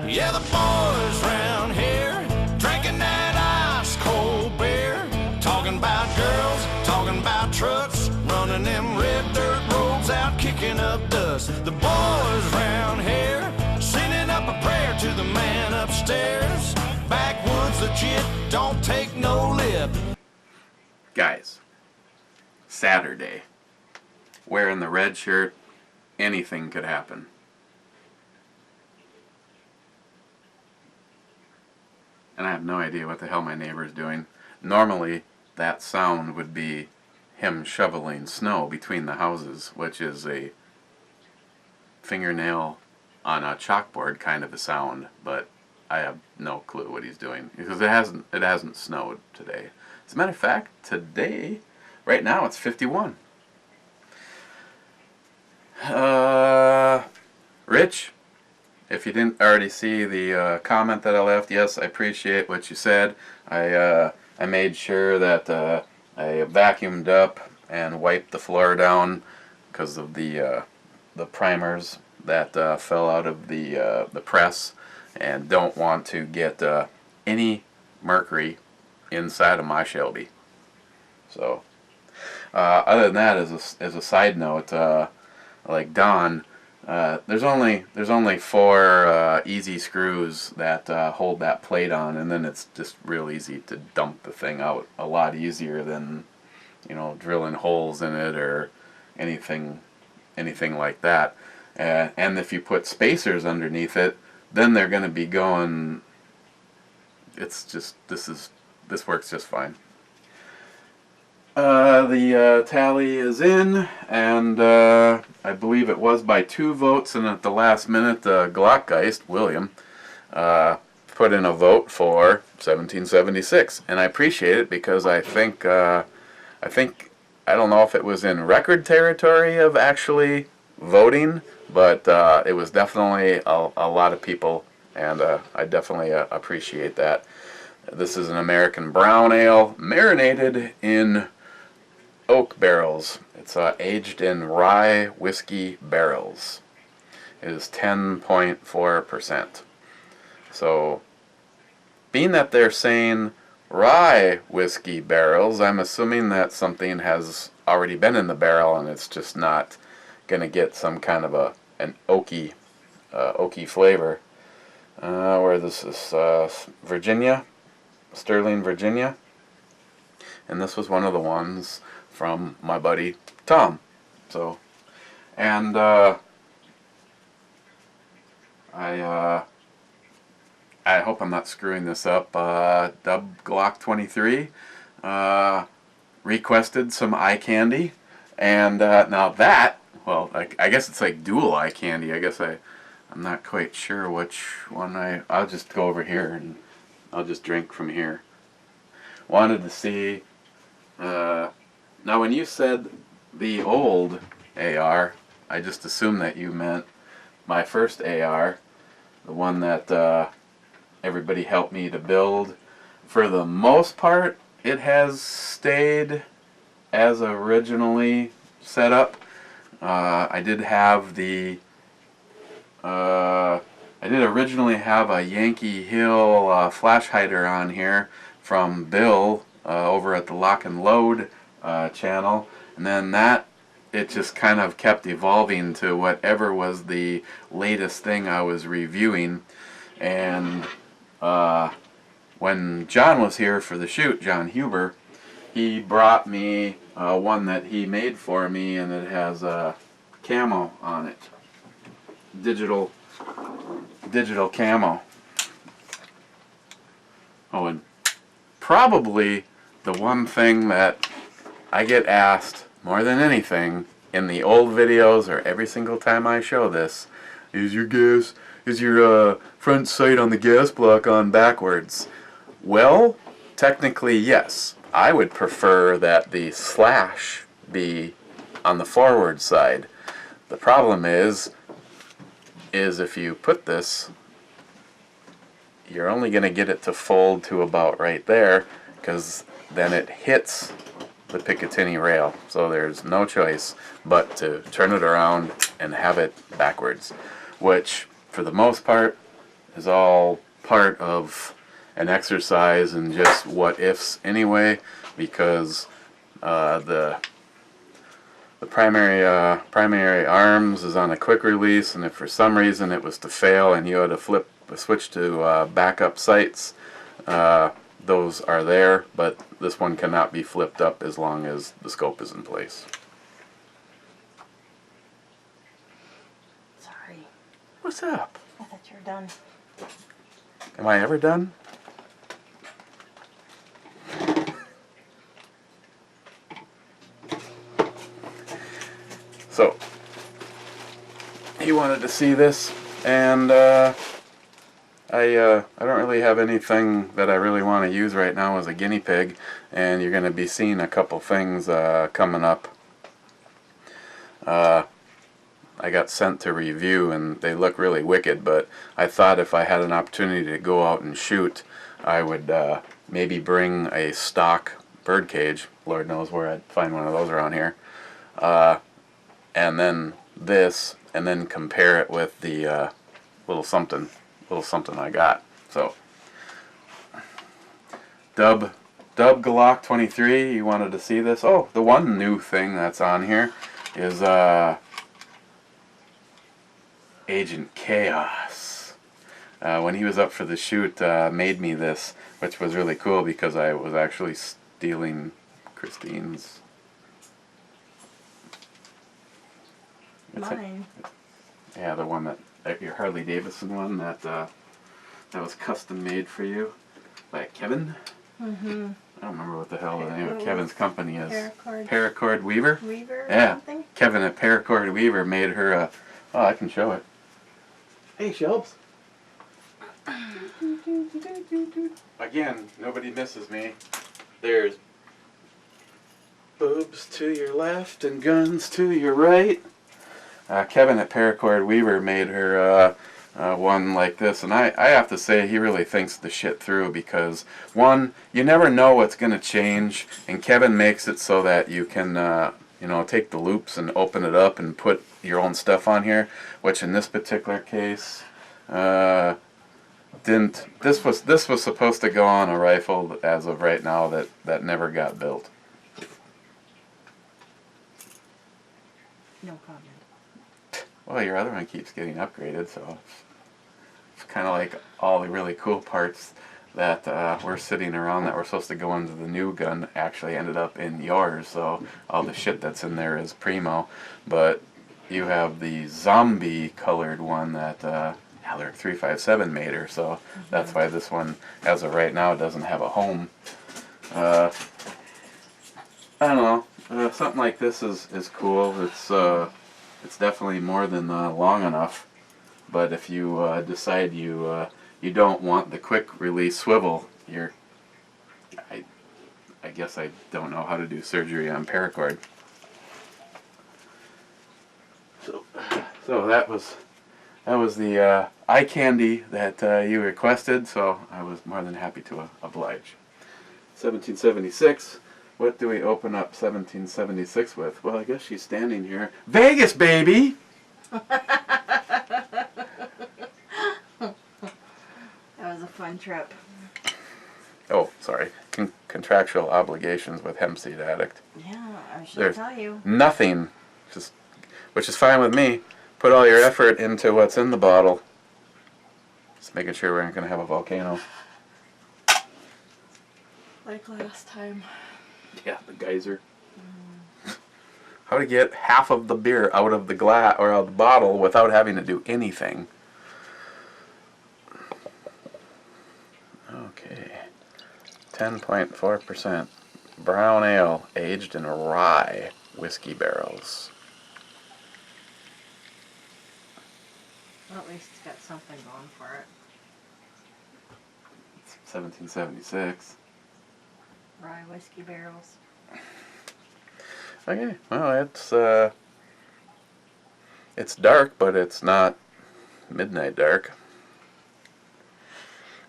Yeah, the boys round here drinking that ice cold beer, talking about girls, talking about trucks, running them red dirt roads out, kicking up dust. The boys round here sending up a prayer to the man upstairs. Backwoods legit, don't take no lip. Guys, Saturday, wearing the red shirt, anything could happen. And I have no idea what the hell my neighbor's doing. Normally, that sound would be him shoveling snow between the houses, which is a fingernail on a chalkboard kind of a sound, but I have no clue what he's doing because it hasn't snowed today. As a matter of fact, today, right now, it's 51. Rich, if you didn't already see the comment that I left, yes, I appreciate what you said. I made sure that I vacuumed up and wiped the floor down because of the primers that fell out of the press, and don't want to get any mercury inside of my Shelby. So, other than that, as a side note, like Don, there's only 4 easy screws that hold that plate on, and then it's just real easy to dump the thing out. A lot easier than, you know, drilling holes in it or anything like that. And if you put spacers underneath it, then they're going to be going. It's just this works just fine. The tally is in, and I believe it was by 2 votes, and at the last minute, Glockgeist, William, put in a vote for 1776, and I appreciate it because I think, I don't know if it was in record territory of actually voting, but it was definitely a lot of people, and I definitely appreciate that. This is an American brown ale, marinated in oak barrels. It's aged in rye whiskey barrels. It is 10.4%. So, being that they're saying rye whiskey barrels, I'm assuming that something has already been in the barrel and it's just not going to get some kind of an oaky flavor. Where this is Virginia, Sterling, Virginia, and this was one of the ones from my buddy Tom. So, and I hope I'm not screwing this up. Dub Glock 23 requested some eye candy, and now that, well, I guess it's like dual eye candy. I guess I'm not quite sure which one I'll just go over here and I'll just drink from here. Wanted to see. Now, when you said the old AR, I just assumed that you meant my first AR, the one that everybody helped me to build. For the most part, it has stayed as originally set up. I did originally have a Yankee Hill flash hider on here from Bill over at the Lock and Load channel, and then it just kind of kept evolving to whatever was the latest thing I was reviewing. And when John was here for the shoot, John Huber, he brought me one that he made for me, and it has a camo on it, digital camo. Oh, and probably the one thing that I get asked more than anything in the old videos or every single time I show this is your front sight on the gas block on backwards. Well, technically yes. I would prefer that the slash be on the forward side. The problem is if you put this, you're only going to get it to fold to about right there, because then it hits the Picatinny rail. So there's no choice but to turn it around and have it backwards, which for the most part is all part of an exercise in just what ifs anyway, because the primary arms is on a quick release, and if for some reason it was to fail and you had to switch to backup sights, those are there, but this one cannot be flipped up as long as the scope is in place. Sorry. What's up? I thought you were done. Am I ever done? So, he wanted to see this, and I don't really have anything that I really want to use right now as a guinea pig, and you're going to be seeing a couple things coming up. I got sent to review, and they look really wicked, but I thought if I had an opportunity to go out and shoot, I would maybe bring a stock bird cage. Lord knows where I'd find one of those around here. And then this, and then compare it with the little something I got. So, Dub Glock 23, you wanted to see this? Oh, the one new thing that's on here is Agent Chaos. When he was up for the shoot, made me this, which was really cool because I was actually stealing Christine's. Mine. Yeah, the one that your Harley Davidson one that was custom made for you by Kevin. Mm-hmm. I don't remember what the hell the name of Kevin's company is. Paracord Weaver. Weaver. Or Yeah, something? Kevin at Paracord Weaver made her a. Oh, I can show it. Hey, Shelbs. Again, nobody misses me. There's boobs to your left and guns to your right. Kevin at Paracord Weaver made her one like this, and I have to say he really thinks the shit through, because one, you never know what's going to change, and Kevin makes it so that you can take the loops and open it up and put your own stuff on here, which in this particular case didn't. This was supposed to go on a rifle as of right now that never got built. No comment. Well, your other one keeps getting upgraded, so it's kind of like all the really cool parts that were sitting around that were supposed to go into the new gun actually ended up in yours, so all the shit that's in there is primo. But you have the zombie colored one that Alert 357 made her, so that's why this one, as of right now, doesn't have a home. I don't know, something like this is cool. It's definitely more than long enough, but if you decide you don't want the quick release swivel, I guess I don't know how to do surgery on paracord. So that was the eye candy that you requested, so I was more than happy to oblige. 1776. What do we open up 1776 with? Well, I guess she's standing here. Vegas, baby! That was a fun trip. Oh, sorry. Contractual obligations with HempSeedAddict. Yeah, I should There's tell you. nothing, which is fine with me. Put all your effort into what's in the bottle. Just making sure we aren't going to have a volcano. Like last time. Yeah, the geyser. How to get half of the beer out of the glass or out of the bottle without having to do anything. Okay. 10.4% brown ale aged in rye whiskey barrels. Well, at least it's got something going for it. It's 1776. Rye whiskey barrels. Okay, well, it's dark, but it's not midnight dark.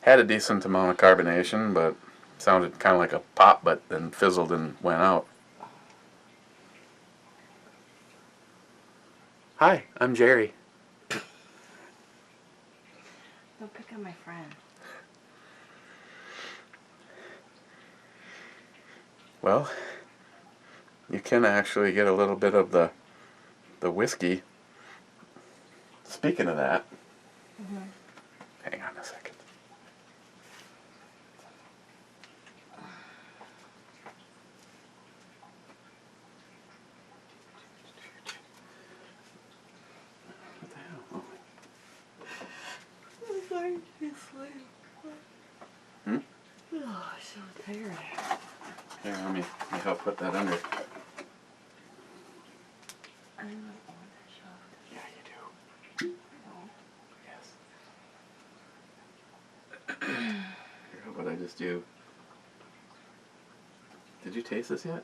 Had a decent amount of carbonation, but sounded kind of like a pop, but then fizzled and went out. Hi, I'm Jerry. Don't pick on become my friend. Well, you can actually get a little bit of the whiskey. Speaking of that, hang on a second. What the hell? Oh. I'm going to sleep. Hmm? Oh, I'm so tired. Here, let me help put that under. I don't want that shoved. Yeah, you do. Yes. Here, how about I just do... Did you taste this yet?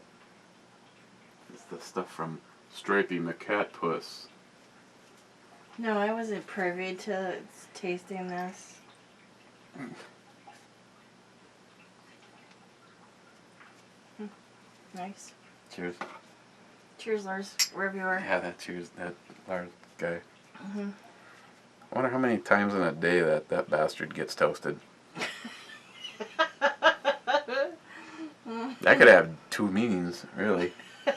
It's the stuff from Stripey McCatpuss. No, I wasn't privy to tasting this. Nice. Cheers. Cheers, Lars, reviewer. Yeah, that Lars guy. I wonder how many times in a day that bastard gets toasted. That could have two meanings, really. I'm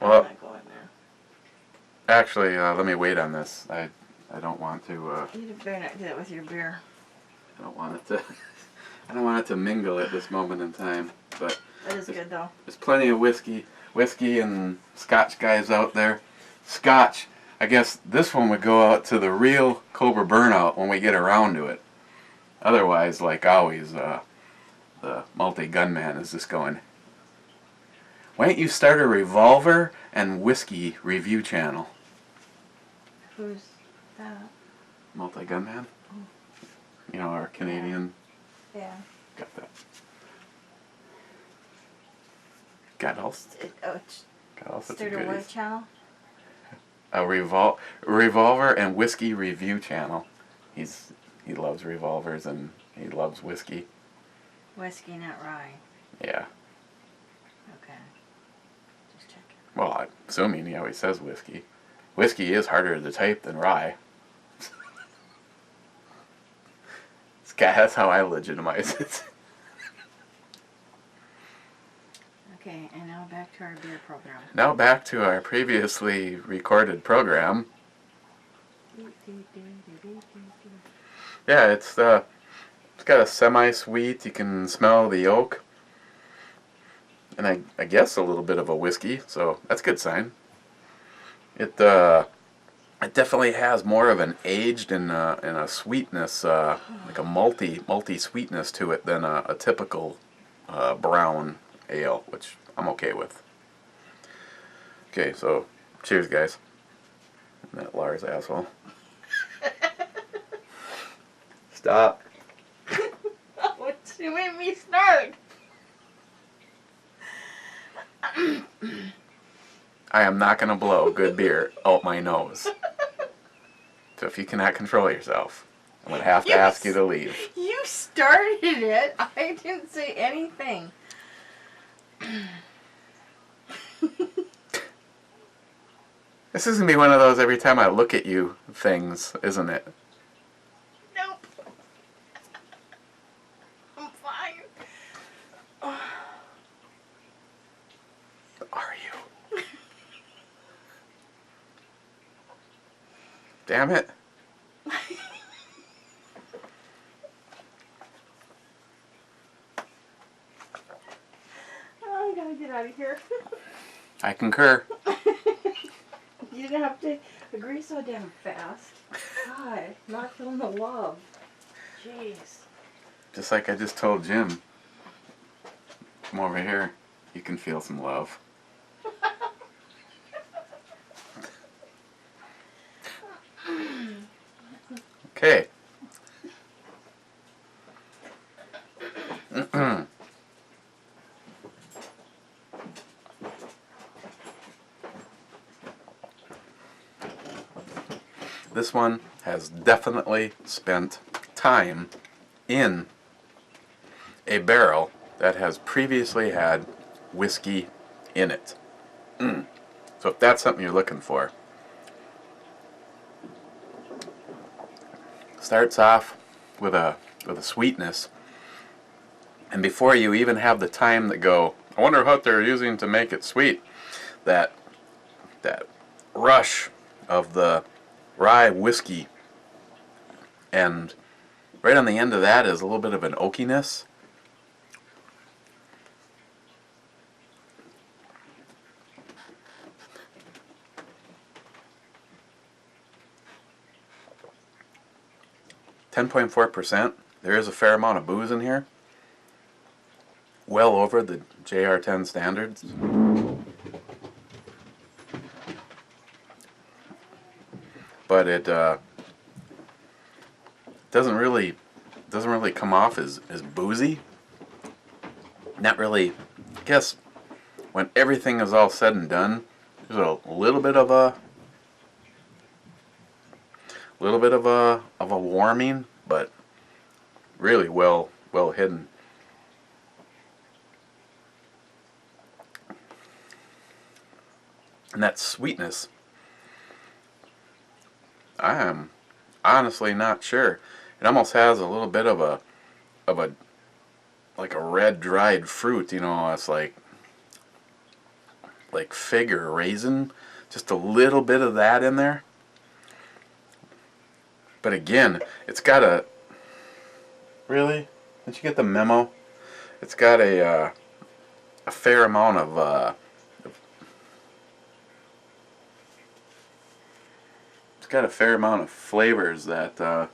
Well, not going there. actually, let me wait on this. I don't want to. You better not do that with your beer. I don't want it to. I don't want it to mingle at this moment in time. But That is good, though. there's plenty of whiskey and Scotch guys out there. Scotch. I guess this one would go out to the real Cobra Burnout when we get around to it. Otherwise, like always, the malty gunman is just going, why don't you start a revolver and whiskey review channel? Who's that? Malty gunman? You know, our Canadian. Yeah. Got that. Got all sorts of Start a what goodies. channel? A revolver and whiskey review channel. He loves revolvers and he loves whiskey. Whiskey, not rye. Yeah. Okay. Just checking. Well, I'm assuming he always says whiskey. Whiskey is harder to type than rye. That's how I legitimize it. Okay, and now back to our beer program. Now back to our previously recorded program. Yeah, it's got a semi-sweet. You can smell the oak, and I guess a little bit of a whiskey. So that's a good sign. It definitely has more of an aged and a sweetness, like a malty sweetness to it than a typical brown ale, which I'm okay with. Okay, so cheers, guys. That Lars asshole. Stop. Oh, you made me start. I am not going to blow good beer out my nose. So if you cannot control yourself, I'm going to have to ask you to leave. You started it. I didn't say anything. This is going to be one of those every time I look at you things, isn't it? Nope. I'm fine. Are you? Damn it. I gotta get out of here. I concur. You didn't have to agree so damn fast. God, not feeling the love. Jeez. Just like I just told Jim. Come over here. You can feel some love. Okay. This one has definitely spent time in a barrel that has previously had whiskey in it. So if that's something you're looking for, starts off with a sweetness, and before you even have the time to go, I wonder what they're using to make it sweet, that rush of the rye whiskey, and right on the end of that is a little bit of an oakiness. .4%. There is a fair amount of booze in here. Well over the JR10 standards. But it doesn't really come off as boozy. Not really. I guess when everything is all said and done, there's a little bit of a warming, but really well hidden. And that sweetness, I am honestly not sure. It almost has a little bit of a like a red dried fruit, you know. It's like fig or raisin, just a little bit of that in there. But again, it's got a... Really? Didn't you get the memo? It's got a fair amount of... it's got a fair amount of flavors that... that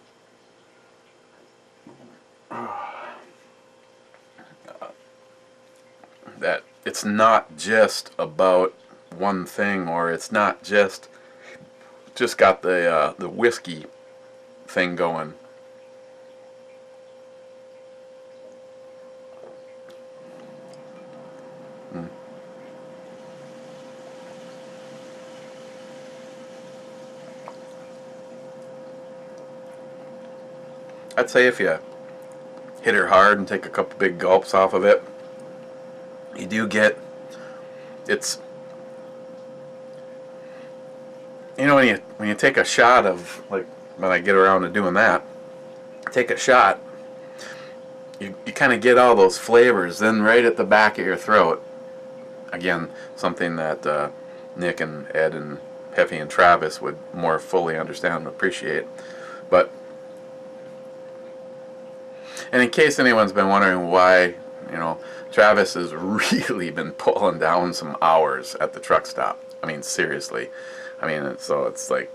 it's not just about one thing, or it's not just got the whiskey thing going. I'd say if you hit her hard and take a couple big gulps off of it, you do get, it's, you know, when you take a shot of, like when I get around to doing that, take a shot, you kind of get all those flavors then right at the back of your throat. Again, something that Nick and Ed and Heffy and Travis would more fully understand and appreciate. But, and in case anyone's been wondering why, you know, Travis has really been pulling down some hours at the truck stop. I mean, seriously. I mean, so it's like,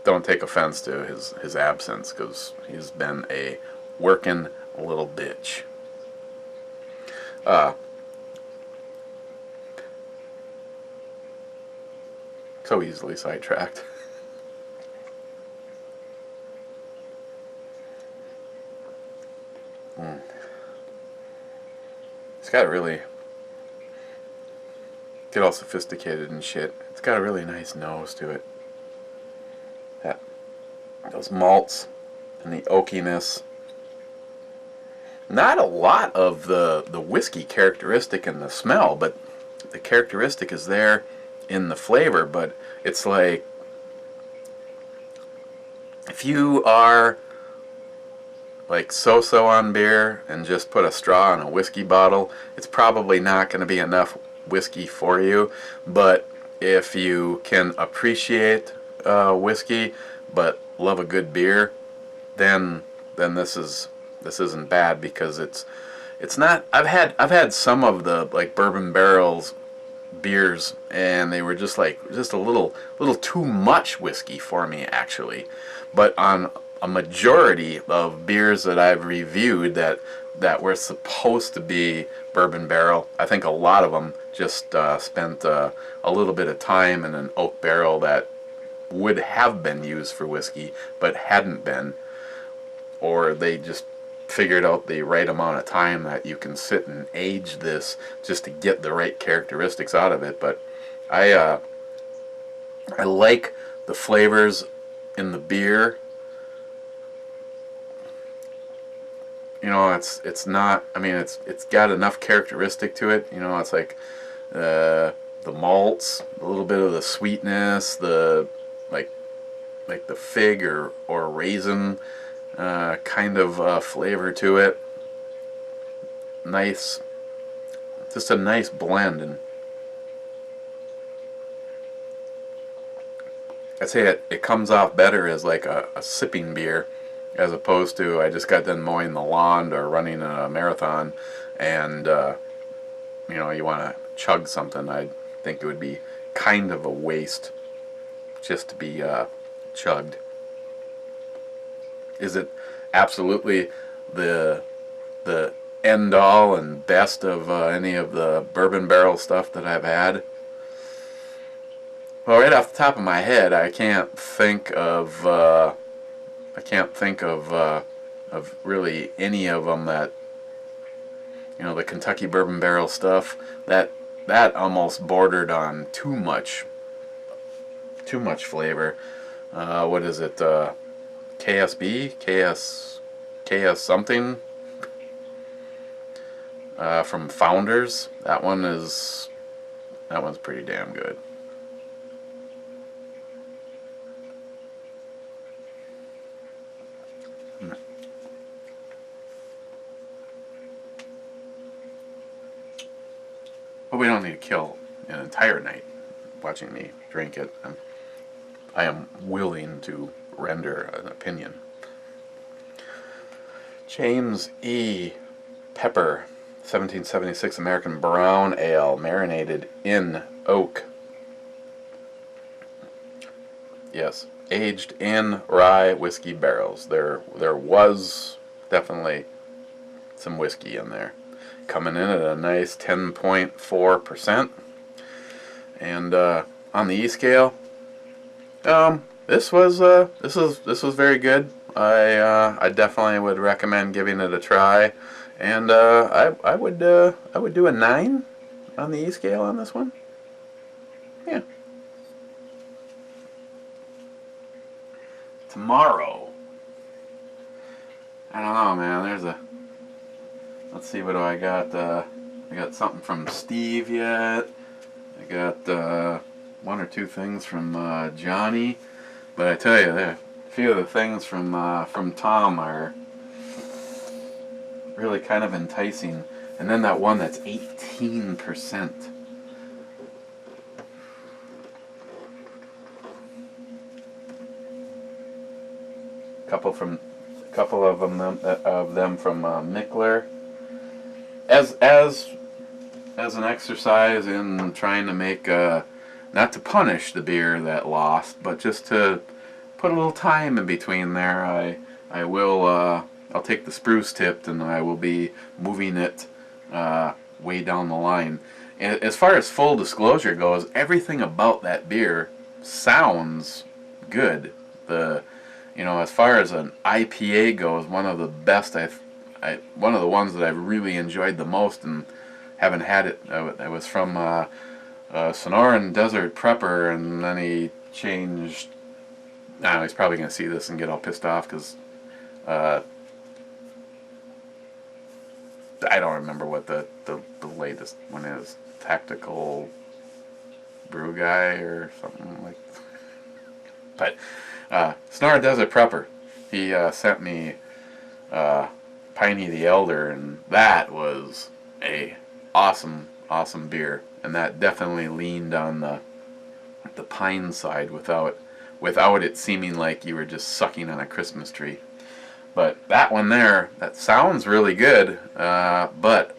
don't take offense to his absence, because he's been a working little bitch. So easily sidetracked. It's got to really get all sophisticated and shit. It's got a really nice nose to it. Those malts and the oakiness. Not a lot of the whiskey characteristic in the smell, but the characteristic is there in the flavor. But it's like, if you are like so-so on beer and just put a straw in a whiskey bottle, it's probably not going to be enough whiskey for you. But if you can appreciate whiskey but love a good beer, then this isn't bad, because it's not. I've had some of the like Bourbon Barrel's beers, and they were just a little too much whiskey for me, actually. But on a majority of beers that I've reviewed that were supposed to be Bourbon Barrel, I think a lot of them just spent a little bit of time in an oak barrel that would have been used for whiskey but hadn't been, or they just figured out the right amount of time that you can sit and age this just to get the right characteristics out of it. But I like the flavors in the beer. You know, it's not, I mean, it's got enough characteristic to it. You know, it's like the malts, a little bit of the sweetness, the like the fig or raisin, kind of flavor to it. Nice, just a nice blend. And I'd say it comes off better as like a sipping beer, as opposed to I just got done mowing the lawn or running a marathon, and you know, you want to chug something. I think it would be kind of a waste just to be chugged. Is it absolutely the end all and best of any of the bourbon barrel stuff that I've had? Well, right off the top of my head, I can't think of really any of them that, you know, the Kentucky bourbon barrel stuff that almost bordered on too much flavor. What is it? KSB, KS something from Founders. That one's pretty damn good. But we don't need to kill an entire night watching me drink it. I am willing to render an opinion. James E. Pepper, 1776 American Brown Ale, marinated in oak. Yes, aged in rye whiskey barrels. There was definitely some whiskey in there. Coming in at a nice 10.4%. And on the E scale, this was very good. I definitely would recommend giving it a try, and I would do a 9 on the E scale on this one. Yeah. Tomorrow, I don't know, man. Let's see, what do I got? I got something from Steve yet. I got one or two things from Johnny. But I tell you, a few of the things from Tom are really kind of enticing. And then that one that's 18%. Couple of them from Mickler. As an exercise in trying to make not to punish the beer that lost, but just to put a little time in between there, I'll take the spruce tipped and I will be moving it way down the line. And as far as full disclosure goes, everything about that beer sounds good. As far as an IPA goes, one of the best one of the ones that I've really enjoyed the most and haven't had it. It was from Sonoran Desert Prepper, and then he changed. I don't know, he's probably going to see this and get all pissed off because I don't remember what the latest one is. Tactical Brew Guy or something like that. But Sonoran Desert Prepper, he sent me Piney the Elder, and that was a awesome beer, and that definitely leaned on the pine side without it seeming like you were just sucking on a Christmas tree. But that one there, that sounds really good, but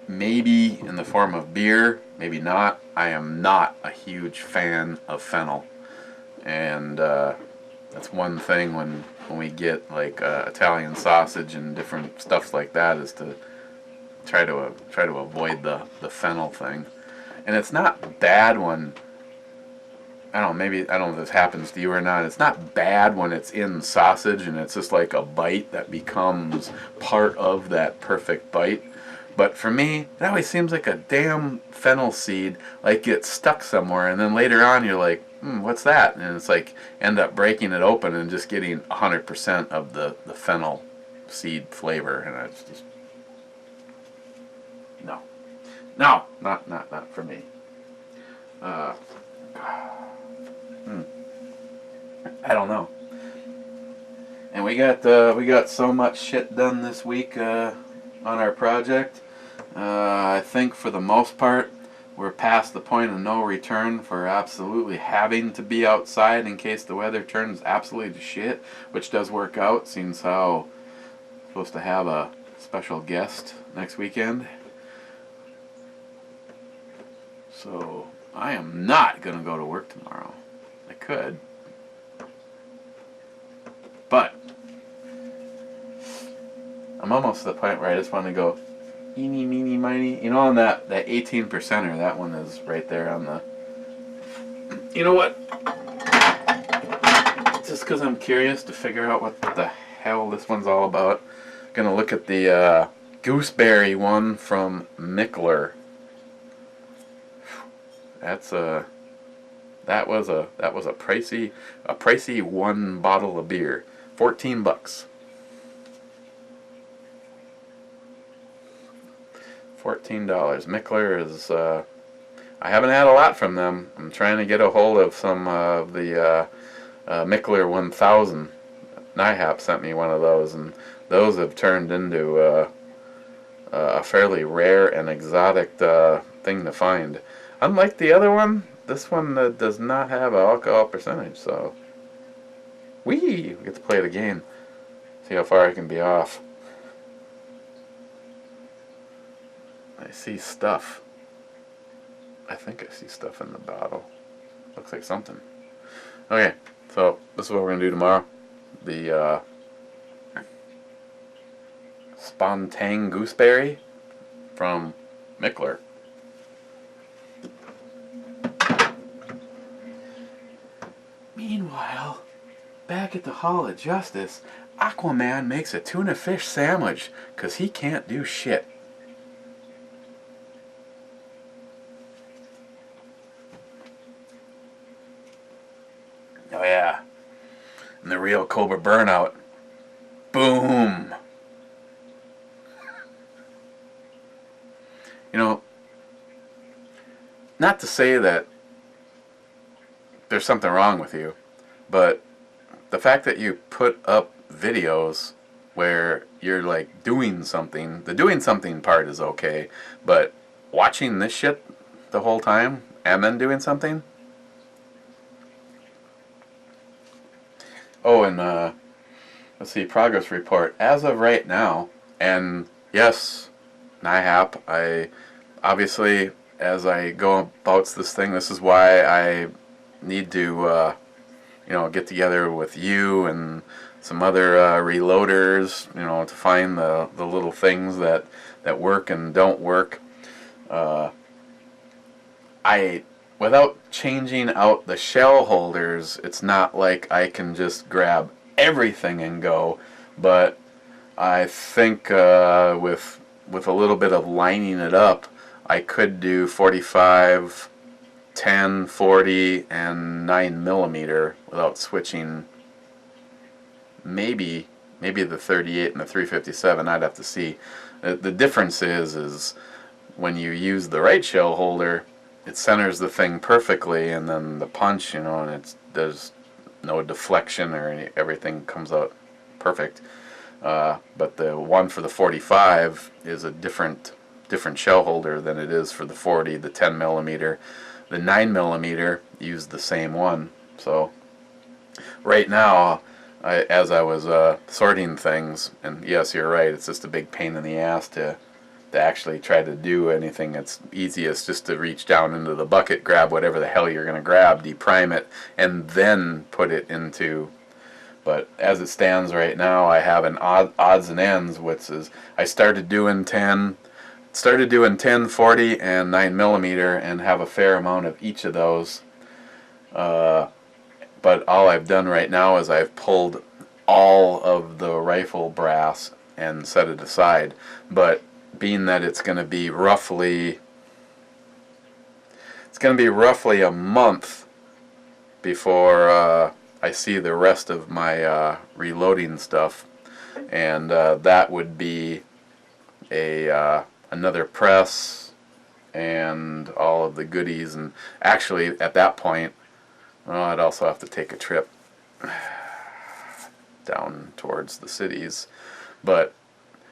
maybe in the form of beer, maybe not. I am not a huge fan of fennel, and that's one thing when we get like Italian sausage and different stuffs like that, is to try to avoid the fennel thing. And it's not bad when, I don't know if this happens to you or not, it's not bad when it's in sausage and it's just like a bite that becomes part of that perfect bite. But for me, it always seems like a damn fennel seed like gets stuck somewhere, and then later on you're like, what's that? And it's like, end up breaking it open and just getting 100% of the fennel seed flavor, and it's just no, not for me. I don't know. And we got so much shit done this week on our project. I think for the most part, we're past the point of no return for absolutely having to be outside in case the weather turns absolutely to shit, which does work out, seems how I'm supposed to have a special guest next weekend. So I am not going to go to work tomorrow. I could. But I'm almost to the point where I just want to go eeny, meeny, miny. You know, on that 18%er, that one is right there on the... You know what? Just because I'm curious to figure out what the hell this one's all about, I'm going to look at the gooseberry one from Mickler. That was a pricey one bottle of beer. $14. $14. Mickler is I haven't had a lot from them. I'm trying to get a hold of some of the Mickler 1000. NIHAP sent me one of those, and those have turned into a fairly rare and exotic thing to find. Unlike the other one, this one does not have an alcohol percentage, so we get to play the game. See how far I can be off. I see stuff. I think I see stuff in the bottle. Looks like something. Okay, so this is what we're going to do tomorrow. The Spontang Gooseberry from Mickler. Meanwhile, back at the Hall of Justice, Aquaman makes a tuna fish sandwich because he can't do shit. Oh yeah. And the real Cobra Burnout. Boom! You know, not to say that there's something wrong with you, but the fact that you put up videos where you're like doing something, the doing something part is okay, but watching this shit the whole time and then doing something? Oh, and let's see, progress report. As of right now, and yes, NIHAP, I obviously, as I go about this thing, this is why I need to, get together with you and some other reloaders, to find the little things that work and don't work. Without changing out the shell holders, it's not like I can just grab everything and go, but I think with a little bit of lining it up, I could do 45, 10, 40, and 9mm without switching. Maybe the 38 and the 357. I'd have to see. The difference is when you use the right shell holder, it centers the thing perfectly, and then the punch, and there's no deflection or everything comes out perfect. But the one for the 45 is a different shell holder than it is for the 40, the 10mm. The 9mm use the same one. So right now, as I was sorting things, and yes, you're right, it's just a big pain in the ass to actually try to do anything. It's easiest just to reach down into the bucket, grab whatever the hell you're going to grab, deprime it, and then put it into. But as it stands right now, I have an odds and ends, which is I started doing 10, 40, and 9mm, and have a fair amount of each of those. But all I've done right now is I've pulled all of the rifle brass and set it aside. But being that it's going to be roughly a month before I see the rest of my reloading stuff, and that would be another press and all of the goodies. And actually, at that point, I'd also have to take a trip. down towards the cities. But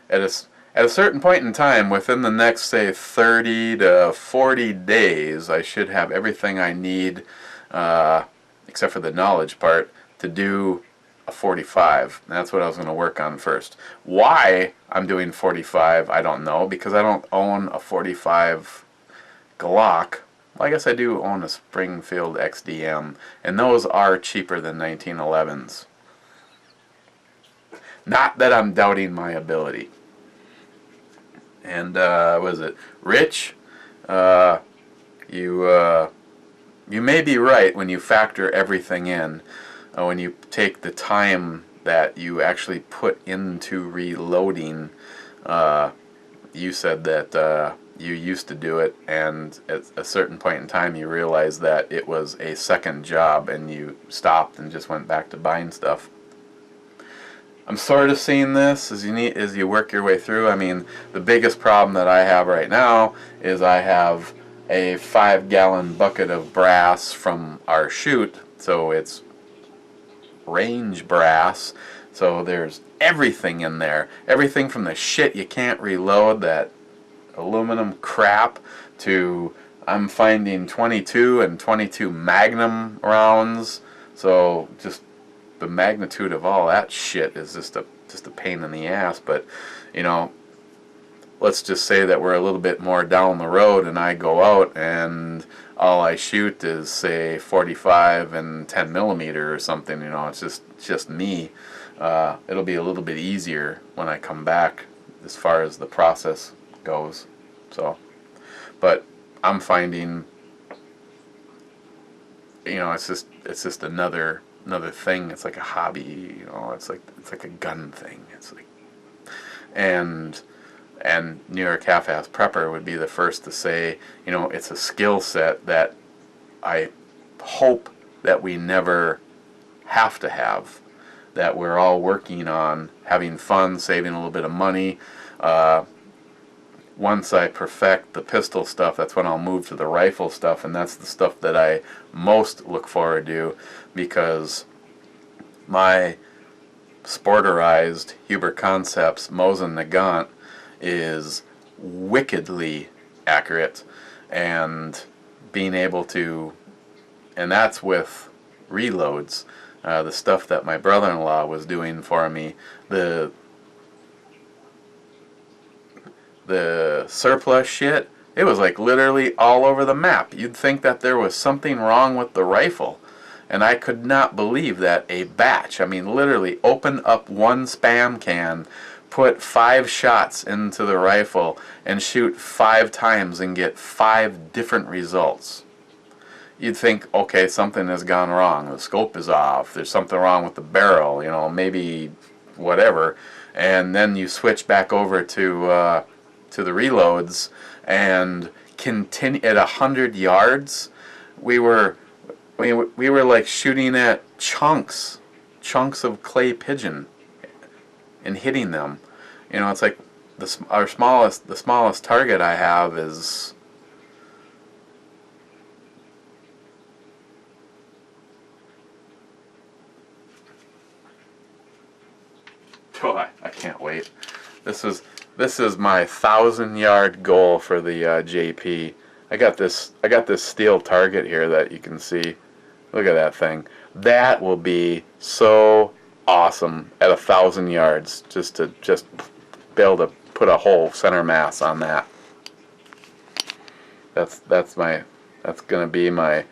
at a certain point in time, within the next, say, 30 to 40 days, I should have everything I need, except for the knowledge part, to do a 45. And that's what I was going to work on first. Why I'm doing 45, I don't know, because I don't own a 45 Glock. Well, I guess I do own a Springfield XDM, and those are cheaper than 1911s. Not that I'm doubting my ability. And what is it, Rich? You may be right when you factor everything in. When you take the time that you actually put into reloading. You said that you used to do it, and at a certain point in time you realized that it was a second job, and you stopped and just went back to buying stuff. I'm sort of seeing this as you work your way through. I mean, the biggest problem that I have right now is I have a 5-gallon bucket of brass from our chute, so it's range brass, so there's everything in there. Everything from the shit you can't reload, that aluminum crap, to I'm finding 22 and 22 Magnum rounds, so just the magnitude of all that shit is just a pain in the ass. But you know, let's just say that we're a little bit more down the road and I go out and all I shoot is, say, 45 and 10 millimeter or something. You know, it's just me. It'll be a little bit easier when I come back as far as the process goes. So, but I'm finding, you know, it's just another thing. It's like a hobby, you know. It's like a gun thing. It's like, and New York Half-Ass Prepper would be the first to say, you know, it's a skill set that I hope that we never have to have, that we're all working on having fun, saving a little bit of money. Once I perfect the pistol stuff, that's when I'll move to the rifle stuff, and that's the stuff that I most look forward to, because my sporterized Huber Concepts Mosin Nagant is wickedly accurate, and being able to, and that's with reloads, the stuff that my brother-in-law was doing for me, the surplus shit, it was like literally all over the map. You'd think that there was something wrong with the rifle, and I could not believe that a batch, I mean literally open up one Spam can, put 5 shots into the rifle, and shoot 5 times and get 5 different results. You'd think, okay, something has gone wrong. The scope is off. There's something wrong with the barrel, you know, maybe whatever. And then you switch back over to the reloads and continue at 100 yards. We were like shooting at chunks of clay pigeon and hitting them. You know, it's like the smallest target I have is, oh, I can't wait. This is my 1,000-yard goal for the JP. I got this steel target here that you can see. Look at that thing. That will be so awesome at 1,000 yards. Just be able to put a whole center mass on that. That's gonna be my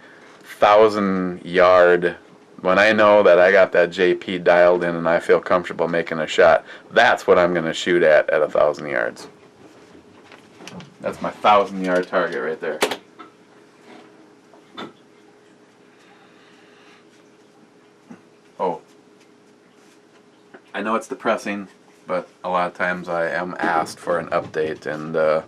1,000-yard. When I know that I got that JP dialed in and I feel comfortable making a shot, that's what I'm going to shoot at 1,000 yards. That's my 1,000-yard target right there. Oh, I know it's depressing, but a lot of times I am asked for an update, and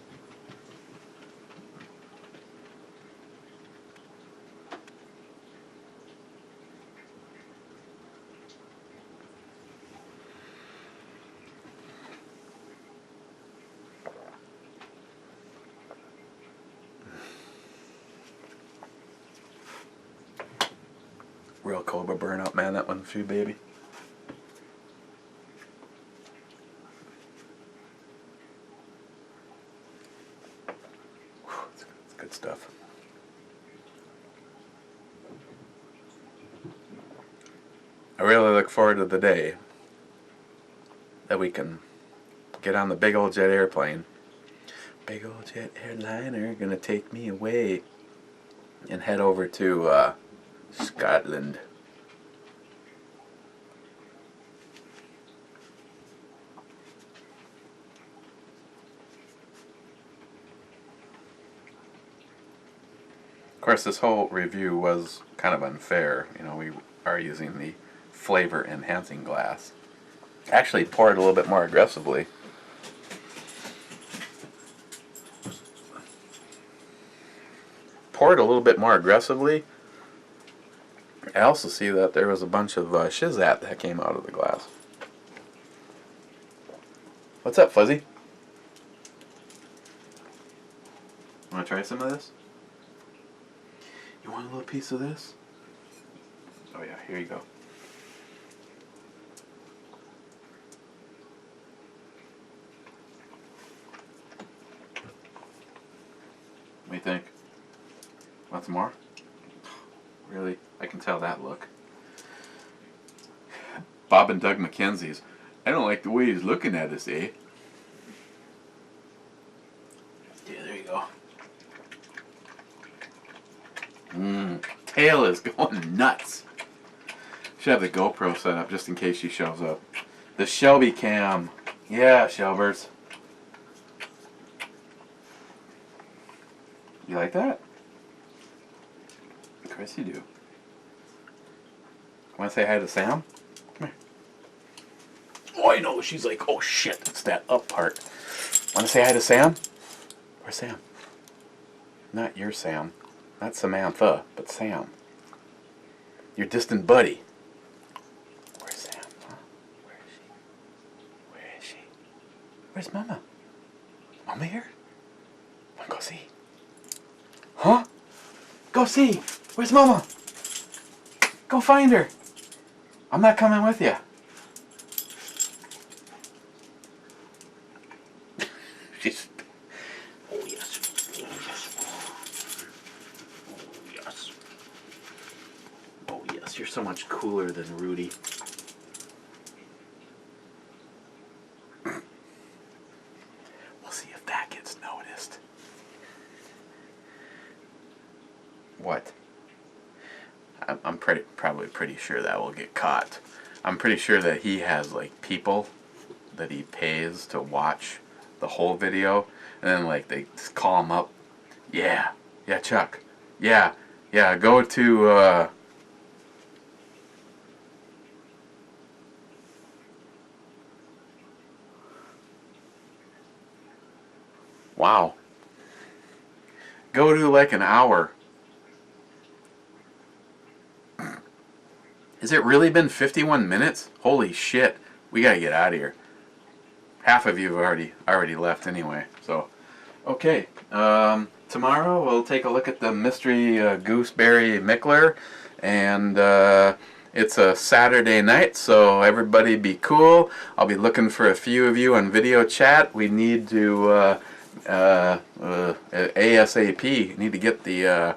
real Cobra burnout, man, that one for you, baby. stuff. I really look forward to the day that we can get on the big old jet airplane. Big old jet airliner gonna take me away and head over to Scotland. Of course, this whole review was kind of unfair. You know, we are using the flavor enhancing glass. Actually, pour it a little bit more aggressively. Pour it a little bit more aggressively. I also see that there was a bunch of shizat that came out of the glass. What's up, Fuzzy? Want to try some of this? You want a little piece of this? Oh yeah, here you go. What do you think? Want some more? Really? I can tell that look. Bob and Doug McKenzie's. I don't like the way he's looking at us, eh? Yeah, there you go. Tail is going nuts. Should have the GoPro set up just in case she shows up. The Shelby cam. Yeah, Shelbers. You like that? Of course you do. Want to say hi to Sam? Come here. Oh, I know. She's like, oh shit, it's that up part. Want to say hi to Sam? Where's Sam? Not your Sam. Not Samantha, but Sam. Your distant buddy. Where's Sam? Huh? Where is she? Where is she? Where's Mama? Mama here? Wanna go see? Huh? Go see! Where's Mama? Go find her! I'm not coming with you. She's... Oh yes. Oh yes. Oh yes. Oh yes, you're so much cooler than Rudy. We'll see if that gets noticed. What? I'm probably pretty sure that will get caught. I'm pretty sure that he has like people that he pays to watch the whole video, and then like they just call him up. Yeah, Chuck. Yeah, go to wow. Go to like an hour. Has it really been 51 minutes? Holy shit. We gotta get out of here. Half of you have already left anyway. So, okay. Tomorrow we'll take a look at the mystery gooseberry Mickler. And it's a Saturday night, so everybody be cool. I'll be looking for a few of you on video chat. We need to ASAP. Need to get the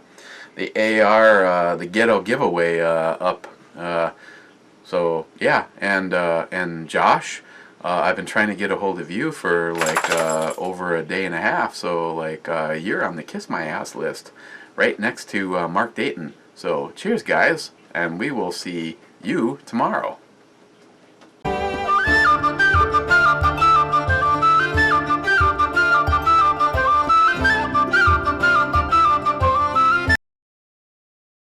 AR, the ghetto giveaway up. So yeah, and Josh, I've been trying to get a hold of you for like over a day and a half. So like you're on the Kiss My Ass list, right next to Mark Dayton. So cheers, guys, and we will see you tomorrow.